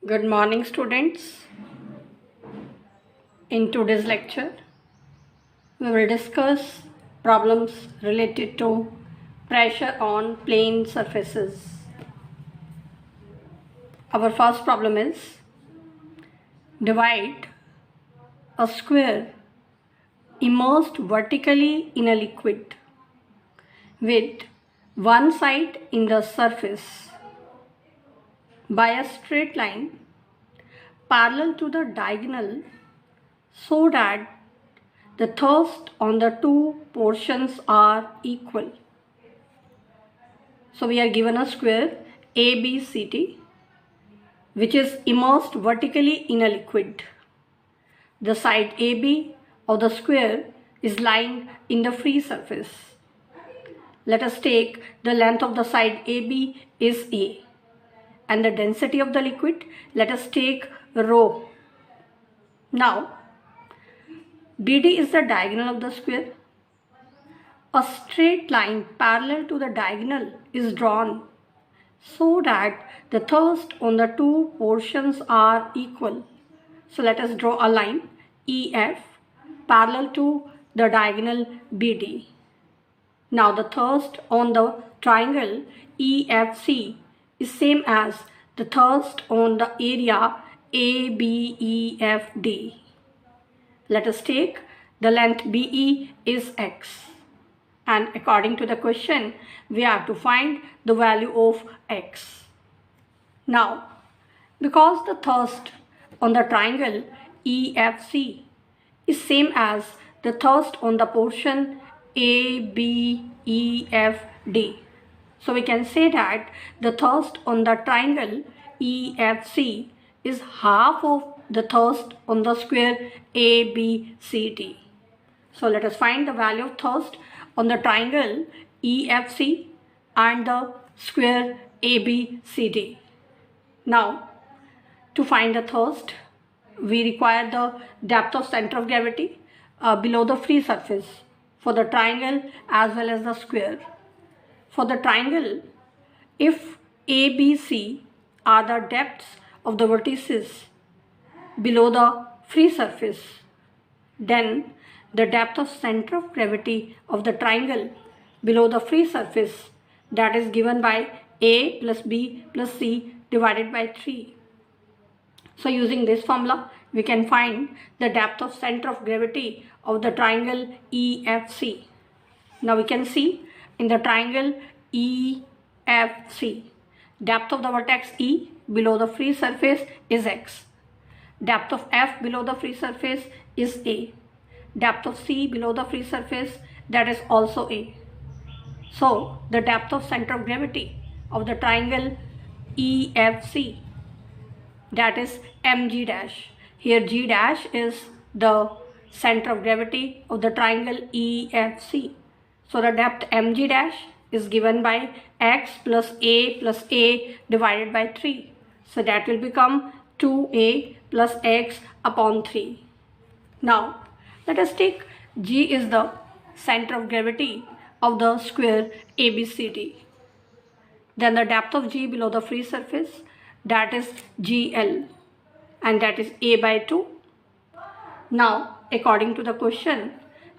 Good morning, students. In today's lecture, we will discuss problems related to pressure on plane surfaces. Our first problem is divide a square immersed vertically in a liquid with one side in the surface by a straight line parallel to the diagonal so that the thrust on the two portions are equal. So we are given a square ABCD which is immersed vertically in a liquid. The side AB of the square is lying in the free surface. Let us take the length of the side AB is A and the density of the liquid, let us take rho. Now BD is the diagonal of the square. A straight line parallel to the diagonal is drawn so that the thrust on the two portions are equal. So let us draw a line EF parallel to the diagonal BD. Now the thrust on the triangle EFC is same as the thrust on the area ABEFD. Let us take the length BE is X. And according to the question, we have to find the value of X. Now, because the thrust on the triangle EFC is same as the thrust on the portion ABEFD, so we can say that the thrust on the triangle EFC is half of the thrust on the square ABCD. So let us find the value of thrust on the triangle EFC and the square ABCD. Now, to find the thrust, we require the depth of center of gravity below the free surface for the triangle as well as the square. For the triangle, if ABC are the depths of the vertices below the free surface, then the depth of center of gravity of the triangle below the free surface, that is given by A plus B plus C divided by 3. So using this formula, we can find the depth of center of gravity of the triangle EFC. Now we can see in the triangle EFC, depth of the vertex E below the free surface is X. Depth of F below the free surface is A. Depth of C below the free surface, that is also A. So the depth of center of gravity of the triangle EFC, that is mg dash. Here g dash is the center of gravity of the triangle EFC. So the depth mg dash is given by x plus a divided by 3. So that will become 2a plus x upon 3. Now let us take G is the center of gravity of the square ABCD. Then the depth of G below the free surface, that is GL, and that is A by 2. Now, according to the question,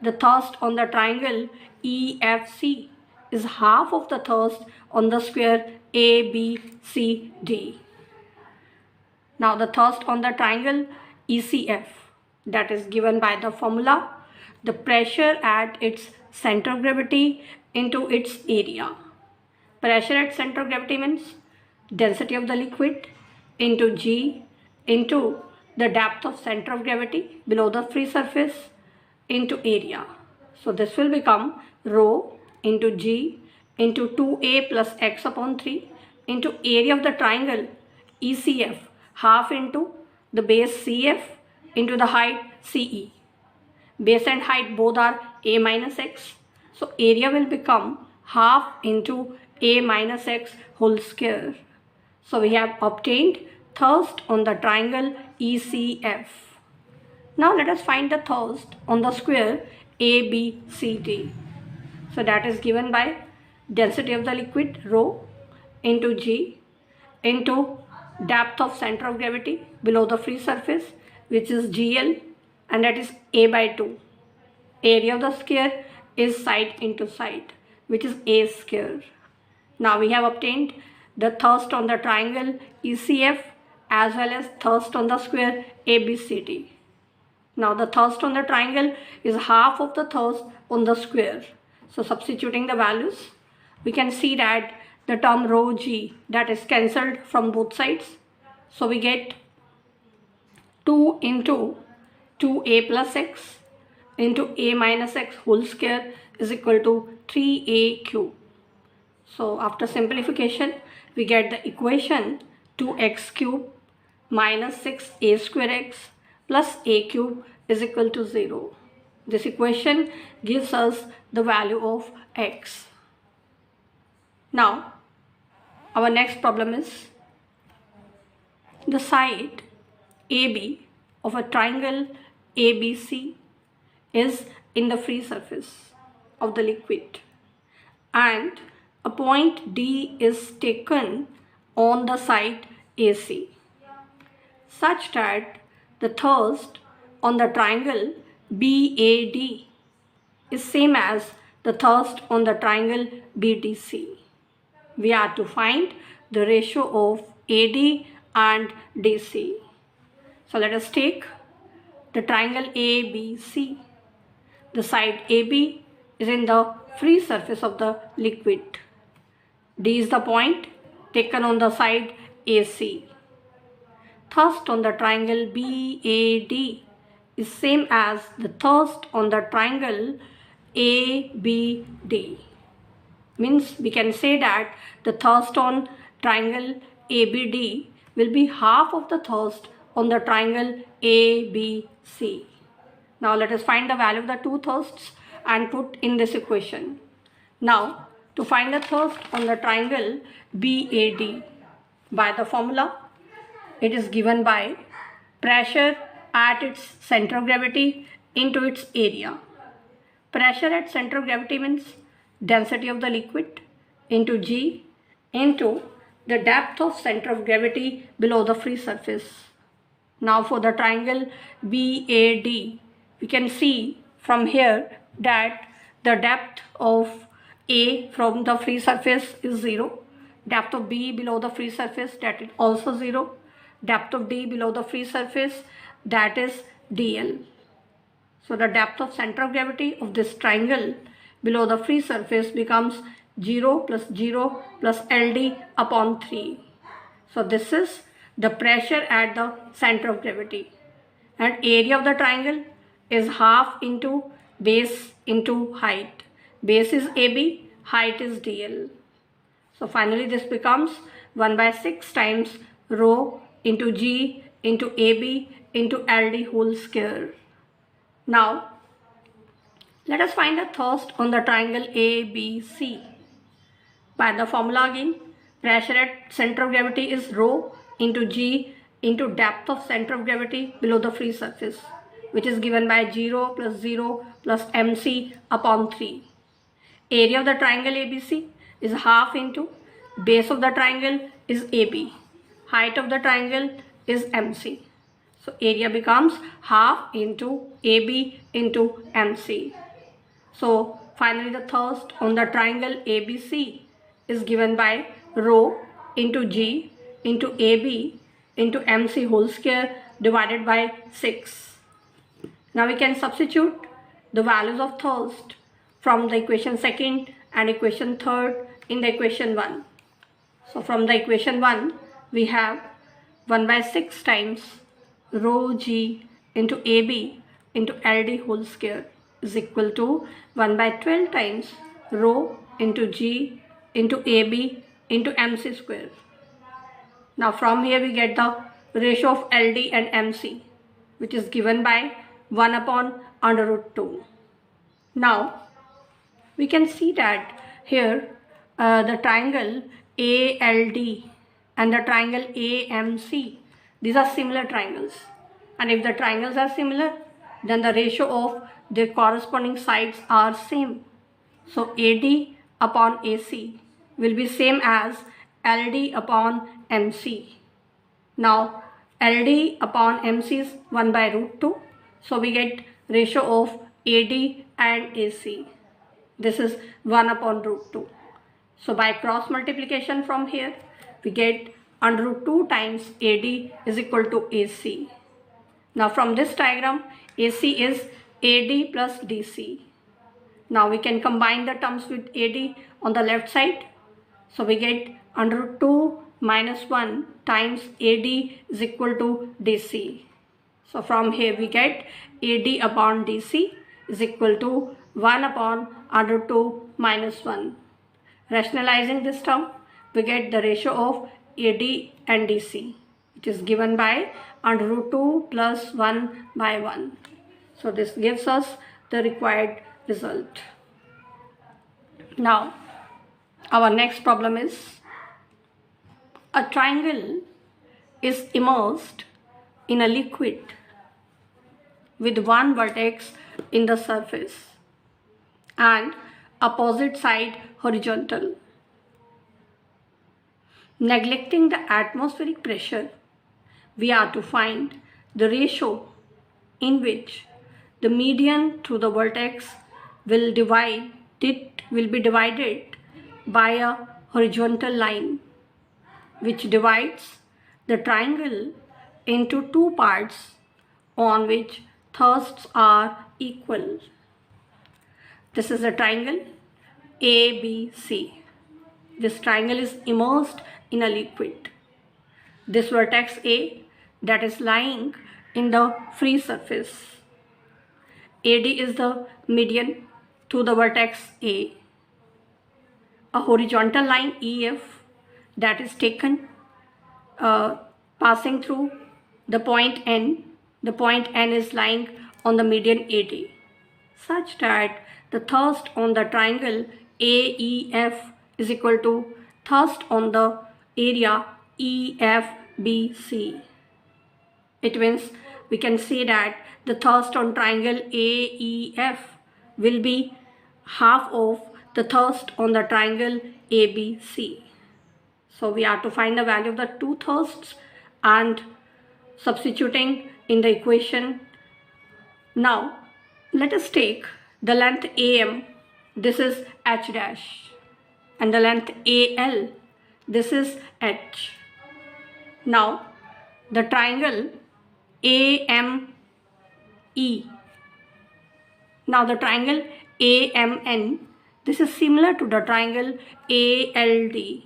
the thrust on the triangle EFC is half of the thrust on the square ABCD. Now, the thrust on the triangle ECF, that is given by the formula, the pressure at its center of gravity into its area. Pressure at center of gravity means density of the liquid into G into the depth of center of gravity below the free surface into area. So this will become rho into G into 2a plus x upon 3 into area of the triangle ECF, half into the base CF into the height CE. Base and height both are a minus x. So area will become half into a minus x whole square. So we have obtained thrust on the triangle ECF. Now let us find the thrust on the square ABCD. So that is given by density of the liquid rho into G into depth of center of gravity below the free surface, which is GL, and that is A by 2. Area of the sphere is side into side, which is A square. Now we have obtained the thrust on the triangle ECF as well as thrust on the square ABCD. Now the thrust on the triangle is half of the thrust on the square. So substituting the values, we can see that the term rho g, that is cancelled from both sides. So we get 2 into 2a plus x into a minus x whole square is equal to 3a cube. So after simplification, we get the equation 2x cube minus 6a square x plus a cube is equal to 0. This equation gives us the value of x. Now, our next problem is the side AB of a triangle ABC is in the free surface of the liquid, and a point D is taken on the side AC such that the thrust on the triangle BAD is same as the thrust on the triangle BDC. We are to find the ratio of AD and DC. So let us take the triangle ABC. The side AB is in the free surface of the liquid. D is the point taken on the side AC. Thrust on the triangle BAD is same as the thrust on the triangle ABD. Means we can say that the thrust on triangle ABD will be half of the thrust on the triangle ABC. Now let us find the value of the two thrusts and put in this equation. Now to find the thrust on the triangle BAD, by the formula, it is given by pressure at its center of gravity into its area. Pressure at center of gravity means density of the liquid into G into the depth of center of gravity below the free surface. Now for the triangle BAD, we can see from here that the depth of A from the free surface is 0. Depth of B below the free surface, that is also 0. Depth of D below the free surface, that is DL. So the depth of center of gravity of this triangle below the free surface becomes 0 plus 0 plus LD upon 3. So this is the pressure at the center of gravity. And area of the triangle is half into base into height. Base is AB, height is DL. So finally this becomes 1 by 6 times rho into G into AB into LD whole square. Now let us find the thrust on the triangle ABC. By the formula again, pressure at center of gravity is rho into G into depth of center of gravity below the free surface, which is given by 0 plus MC upon 3. Area of the triangle ABC is half into base of the triangle is AB. Height of the triangle is MC. So area becomes half into AB into MC. So finally the thrust on the triangle ABC is given by rho into G into AB into MC whole square divided by 6. Now we can substitute the values of thrust from the equation 2nd and equation 3rd in the equation 1. So from the equation 1 we have 1 by 6 times rho G into AB into LD whole square is equal to 1 by 12 times rho into G into AB into MC square. Now from here we get the ratio of LD and MC, which is given by 1 upon under root 2. Now we can see that here the triangle ALD and the triangle AMC, these are similar triangles, and if the triangles are similar, then the ratio of their corresponding sides are same. So AD upon AC will be same as LD upon MC. Now LD upon MC is 1 by root 2. So we get ratio of AD and AC. This is 1 upon root 2. So by cross multiplication from here, we get under root 2 times AD is equal to AC. Now from this diagram, AC is AD plus DC. Now we can combine the terms with AD on the left side. So we get under root 2 minus 1 times AD is equal to DC. So from here we get AD upon DC is equal to 1 upon under root 2 minus 1. Rationalizing this term, we get the ratio of AD and DC. It is given by under root 2 plus 1 by 1. So this gives us the required result. Now, our next problem is a triangle is immersed in a liquid with one vertex in the surface and opposite side horizontal. Neglecting the atmospheric pressure, we are to find the ratio in which the median through the vertex will be divided by a horizontal line which divides the triangle into two parts on which thrusts are equal. This is a triangle ABC. This triangle is immersed in a liquid. This vertex A that is lying in the free surface. AD is the median to the vertex A. A horizontal line EF that is taken passing through the point N. The point N is lying on the median AD, such that the thrust on the triangle AEF is equal to thrust on the area EFBC. It means we can say that the thrust on triangle AEF will be half of the thrust on the triangle ABC. So we are to find the value of the two thrusts and substituting in the equation. Now let us take the length AM, this is H dash, and the length AL, this is H. Now the triangle AME, now the triangle AMN, this is similar to the triangle ALD.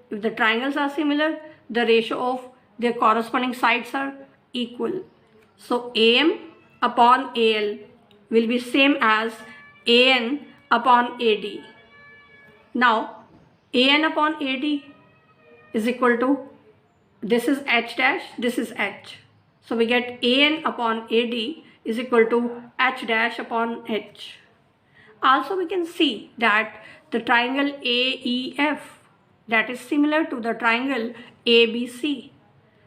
If the triangles are similar, the ratio of their corresponding sides are equal. So AM upon AL will be same as AN upon AD. Now AN upon AD is equal to, this is H dash, this is H. So we get AN upon AD is equal to H dash upon H. Also we can see that the triangle AEF that is similar to the triangle ABC.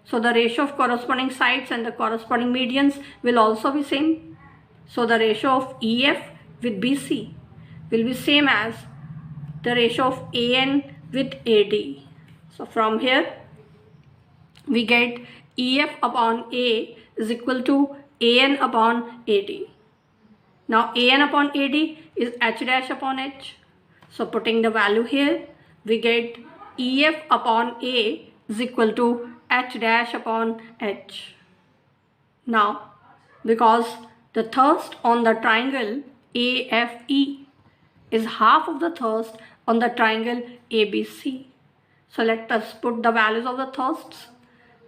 So the ratio of corresponding sides and the corresponding medians will also be same. So the ratio of EF with BC will be same as the ratio of AN with AD. So from here we get EF upon A is equal to AN upon AD. Now AN upon AD is H dash upon H. So putting the value here, we get EF upon A is equal to H dash upon H. Now because the thrust on the triangle AFE is half of the thrust on the triangle ABC. So let us put the values of the thrusts.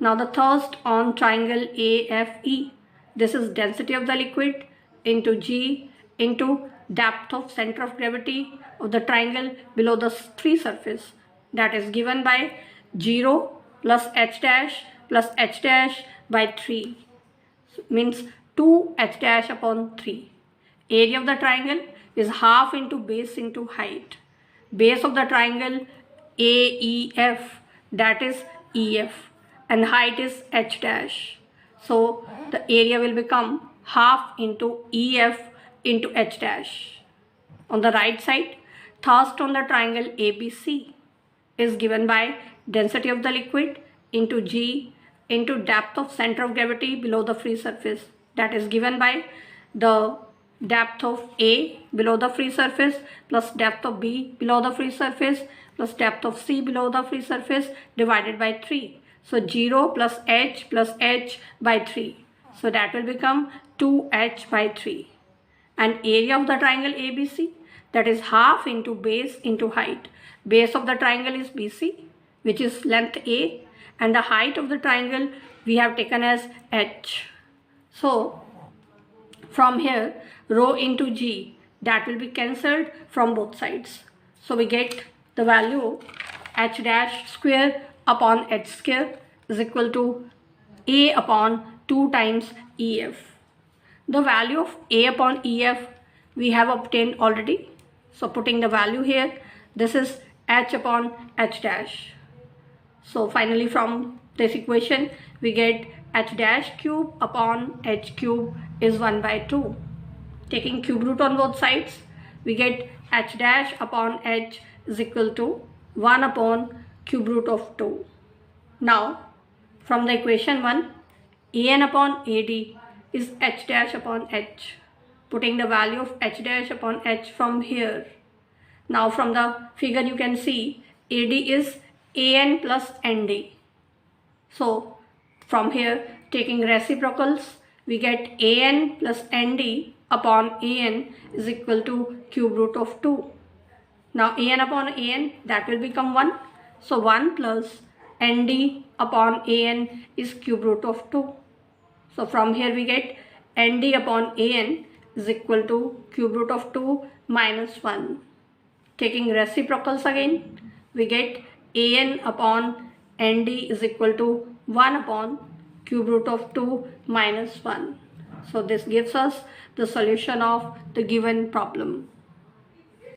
Now the thrust on triangle AFE, this is density of the liquid into G into depth of center of gravity of the triangle below the free surface, that is given by 0 plus H dash by 3, means 2 H dash upon 3. Area of the triangle is half into base into height. Base of the triangle AEF, that is EF, and height is H dash. So the area will become half into EF into H dash. On the right side, thrust on the triangle ABC is given by density of the liquid into G into depth of center of gravity below the free surface, that is given by the depth of A below the free surface plus depth of B below the free surface plus depth of C below the free surface divided by 3. So 0 plus h by 3. So that will become 2h by 3. And area of the triangle ABC, that is half into base into height. Base of the triangle is BC, which is length A, and the height of the triangle we have taken as h. So from here, rho into g, that will be cancelled from both sides. So we get the value h dash square upon h square is equal to a upon 2 times EF. The value of a upon EF we have obtained already. So putting the value here, this is h upon h dash. So finally from this equation we get h dash cube upon h cube is 1 by 2. Taking cube root on both sides, we get h dash upon h is equal to 1 upon cube root of 2. Now from the equation 1, an upon ad is h dash upon h. Putting the value of h dash upon h from here. Now from the figure you can see ad is an plus nd. So from here, taking reciprocals, we get an plus nd upon an is equal to cube root of 2. Now an upon an, that will become 1. So 1 plus nd upon an is cube root of 2. So from here we get nd upon an is equal to cube root of 2 minus 1. Taking reciprocals again, we get an upon nd is equal to 1 upon cube root of 2 minus 1. So this gives us the solution of the given problem.